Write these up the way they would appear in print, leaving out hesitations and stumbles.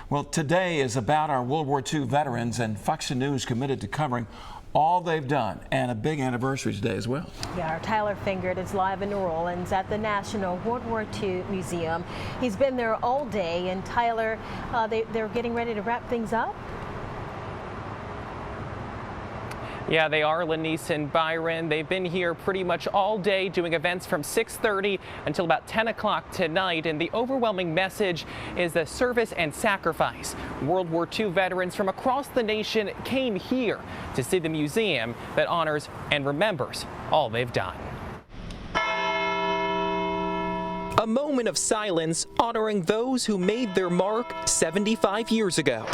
Well, today is about our World War II veterans, and Fox News committed to covering all they've done, and a big anniversary today as well. Yeah, our Tyler Fingert is live in New Orleans at the National World War II Museum. He's been there all day, and Tyler, they're getting ready to wrap things up. Yeah, they are, Lanice and Byron. They've been here pretty much all day doing events from 6:30 until about 10 o'clock tonight. And the overwhelming message is the service and sacrifice. World War II veterans from across the nation came here to see the museum that honors and remembers all they've done. A moment of silence honoring those who made their mark 75 years ago.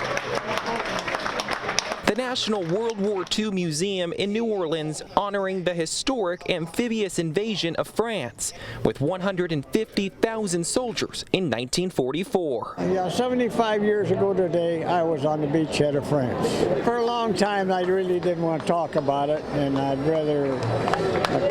The National World War II Museum in New Orleans honoring the historic amphibious invasion of France with 150,000 soldiers in 1944. Yeah, 75 years ago today, I was on the beachhead of France. For a long time, I really didn't want to talk about it, and I'd rather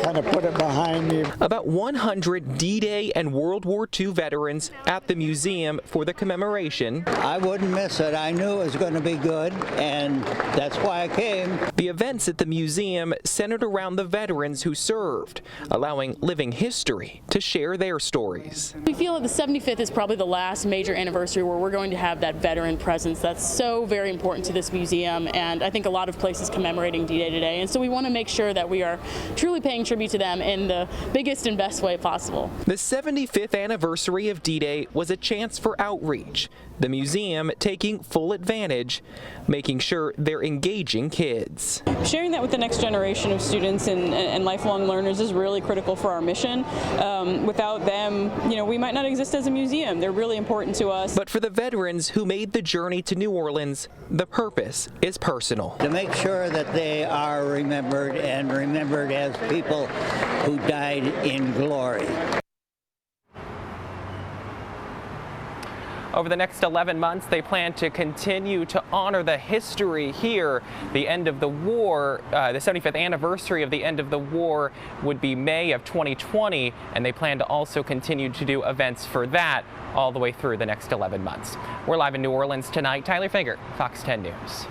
kind of put it behind me. About 100 D-Day and World War II veterans at the museum for the commemoration. I wouldn't miss it. I knew it was going to be good, and that's why I came. The events at the museum centered around the veterans who served, allowing living history to share their stories. We feel that the 75th is probably the last major anniversary where we're going to have that veteran presence that's so very important to this museum, and I think a lot of places commemorating D-Day today. And so we want to make sure that we are truly paying tribute to them in the biggest and best way possible. The 75th anniversary of D-Day was a chance for outreach. The museum taking full advantage, making sure they're engaging kids. Sharing that with the next generation of students and lifelong learners is really critical for our mission. Without them, we might not exist as a museum. They're really important to us. But for the veterans who made the journey to New Orleans, the purpose is personal. To make sure that they are remembered and remembered as people who died in glory. Over the next 11 months, they plan to continue to honor the history here. The end of the war, the 75th anniversary of the end of the war would be May of 2020, and they plan to also continue to do events for that all the way through the next 11 months. We're live in New Orleans tonight. Tyler Fingert, Fox 10 News.